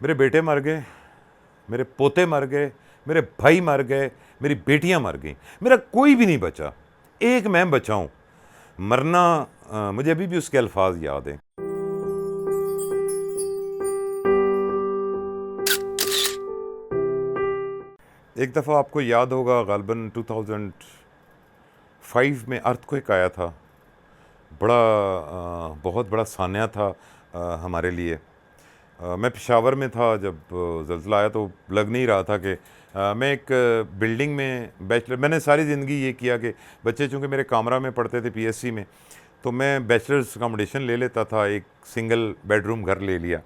میرے بیٹے مر گئے، میرے پوتے مر گئے، میرے بھائی مر گئے، میری بیٹیاں مر گئیں، میرا کوئی بھی نہیں بچا، ایک میں بچا ہوں۔ مرنا مجھے ابھی بھی اس کے الفاظ یاد ہیں۔ ایک دفعہ آپ کو یاد ہوگا غالباً 2005 میں ارتھ کوئک آیا تھا، بہت بڑا سانحہ تھا ہمارے لیے۔ میں پشاور میں تھا جب زلزلہ آیا، تو لگ نہیں رہا تھا کہ میں ایک بلڈنگ میں بیچلر، میں نے ساری زندگی یہ کیا کہ بچے چونکہ میرے کامرہ میں پڑھتے تھے پی ایس سی میں، تو میں بیچلرز اکاموڈیشن لے لیتا تھا، ایک سنگل بیڈ روم گھر لے لیا۔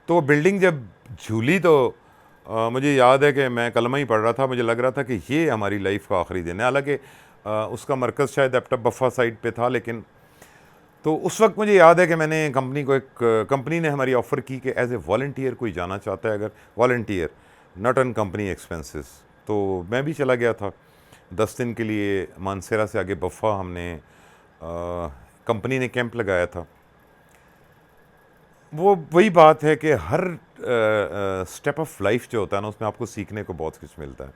تو بلڈنگ جب جھولی تو مجھے یاد ہے کہ میں کلمہ ہی پڑھ رہا تھا، مجھے لگ رہا تھا کہ یہ ہماری لائف کا آخری دن ہے، حالانکہ اس کا مرکز شاید ایپٹا بفا سائٹ پہ تھا، لیکن تو اس وقت مجھے یاد ہے کہ میں نے کمپنی نے ہماری آفر کی کہ ایز اے والنٹیئر کوئی جانا چاہتا ہے، اگر volunteer not on company expenses, تو میں بھی چلا گیا تھا 10 دن کے لیے۔ مانسیرا سے آگے بفا ہم نے کمپنی نے کیمپ لگایا تھا۔ وہی بات ہے کہ ہر اسٹیپ آف لائف جو ہوتا ہے نا، اس میں آپ کو سیکھنے کو بہت کچھ ملتا ہے۔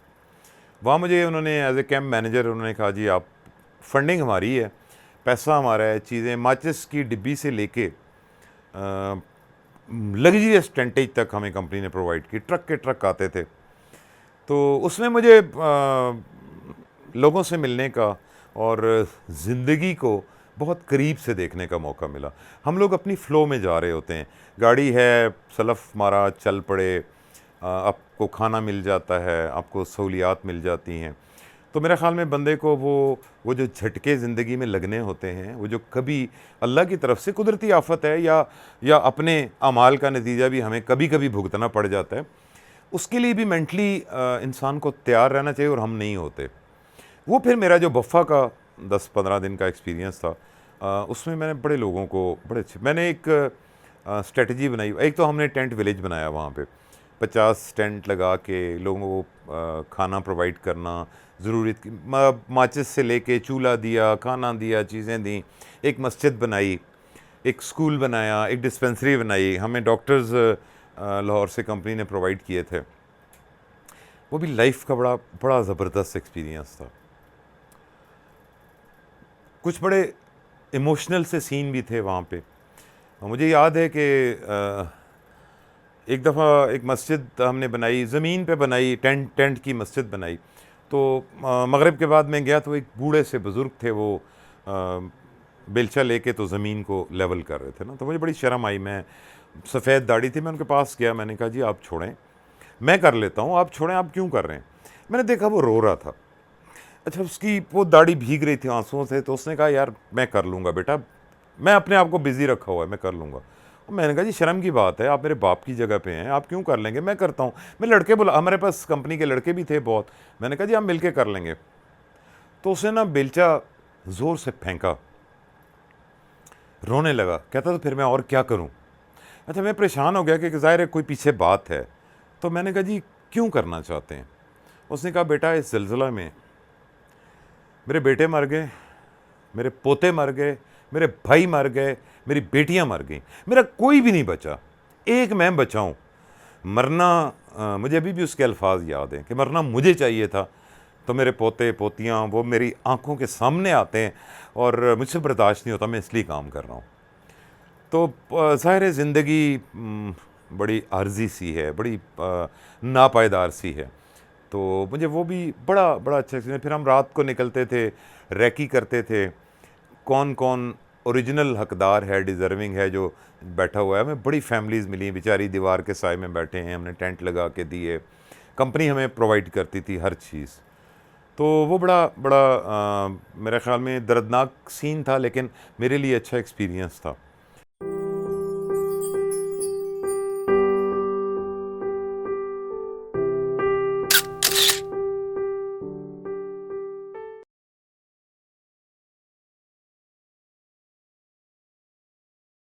وہاں مجھے انہوں نے ایز اے کیمپ مینیجر انہوں نے کہا جی آپ، فنڈنگ ہماری ہے، پیسہ ہمارا ہے، چیزیں ماچس کی ڈبی سے لے کے لگژریس ٹینٹیج تک ہمیں کمپنی نے پرووائڈ کی، ٹرک کے ٹرک آتے تھے۔ تو اس میں مجھے لوگوں سے ملنے کا اور زندگی کو بہت قریب سے دیکھنے کا موقع ملا۔ ہم لوگ اپنی فلو میں جا رہے ہوتے ہیں، گاڑی ہے، سلف مارا چل پڑے، آپ کو کھانا مل جاتا ہے، آپ کو سہولیات مل جاتی ہیں۔ تو میرے خیال میں بندے کو وہ جو جھٹکے زندگی میں لگنے ہوتے ہیں، وہ جو کبھی اللہ کی طرف سے قدرتی آفت ہے یا اپنے اعمال کا نتیجہ بھی ہمیں کبھی کبھی بھگتنا پڑ جاتا ہے، اس کے لیے بھی مینٹلی انسان کو تیار رہنا چاہیے، اور ہم نہیں ہوتے۔ وہ پھر میرا جو بفا کا 10-15 دن کا ایکسپیرینس تھا، اس میں میں نے بڑے لوگوں کو بڑے اچھے، میں نے ایک اسٹریٹجی بنائی۔ ایک تو ہم نے ٹینٹ ولیج بنایا، وہاں پہ 50 ٹینٹ لگا کے لوگوں کو کھانا پرووائڈ کرنا، ضروریت کی ماچس سے لے کے چولہا دیا، کھانا دیا، چیزیں دیں، ایک مسجد بنائی، ایک سکول بنایا، ایک ڈسپینسری بنائی، ہمیں ڈاکٹرز لاہور سے کمپنی نے پرووائڈ کیے تھے۔ وہ بھی لائف کا بڑا زبردست ایکسپیرینس تھا۔ کچھ بڑے ایموشنل سے سین بھی تھے وہاں پہ۔ مجھے یاد ہے کہ ایک دفعہ ایک مسجد ہم نے بنائی، زمین پہ بنائی، ٹینٹ کی مسجد بنائی۔ تو مغرب کے بعد میں گیا تو ایک بوڑھے سے بزرگ تھے، وہ بیلچہ لے کے تو زمین کو لیول کر رہے تھے نا، تو مجھے بڑی شرم آئی، میں سفید داڑھی تھی، میں ان کے پاس گیا، میں نے کہا جی آپ چھوڑیں، میں کر لیتا ہوں، آپ چھوڑیں، آپ کیوں کر رہے ہیں؟ میں نے دیکھا وہ رو رہا تھا، اچھا اس کی وہ داڑھی بھیگ رہی تھی آنسوؤں سے، تو اس نے کہا یار میں کر لوں گا بیٹا، میں اپنے آپ کو بزی رکھا ہوا ہے، میں کر لوں گا۔ میں نے کہا جی شرم کی بات ہے، آپ میرے باپ کی جگہ پہ ہیں، آپ کیوں کر لیں گے، میں کرتا ہوں، میں لڑکے ہمارے پاس کمپنی کے لڑکے بھی تھے بہت، میں نے کہا جی ہم مل کے کر لیں گے۔ تو اس نے نا بیلچہ زور سے پھینکا، رونے لگا، کہتا تو پھر میں اور کیا کروں۔ اچھا میں پریشان ہو گیا کہ ظاہر ہے کوئی پیچھے بات ہے، تو میں نے کہا جی کیوں کرنا چاہتے ہیں؟ اس نے کہا بیٹا اس زلزلہ میں میرے بیٹے مر گئے، میرے پوتے مر گئے، میرے بھائی مر گئے، میری بیٹیاں مر گئیں، میرا کوئی بھی نہیں بچا، ایک میں بچا ہوں۔ مرنا مجھے ابھی بھی اس کے الفاظ یاد ہیں کہ مرنا مجھے چاہیے تھا، تو میرے پوتے پوتیاں وہ میری آنکھوں کے سامنے آتے ہیں اور مجھ سے برداشت نہیں ہوتا، میں اس لیے کام کر رہا ہوں۔ تو ظاہر زندگی بڑی عارضی سی ہے، بڑی ناپائیدار سی ہے، تو مجھے وہ بھی بڑا اچھا ایکسپیرینس۔ پھر ہم رات کو نکلتے تھے، ریکی کرتے تھے، کون اوریجنل حقدار ہے، ڈیزرونگ ہے جو بیٹھا ہوا ہے۔ ہمیں بڑی فیملیز ملی، بیچاری دیوار کے سائے میں بیٹھے ہیں، ہم نے ٹینٹ لگا کے دیے، کمپنی ہمیں پرووائڈ کرتی تھی ہر چیز۔ تو وہ بڑا میرے خیال میں دردناک سین تھا، لیکن میرے لیے اچھا ایکسپیرینس تھا۔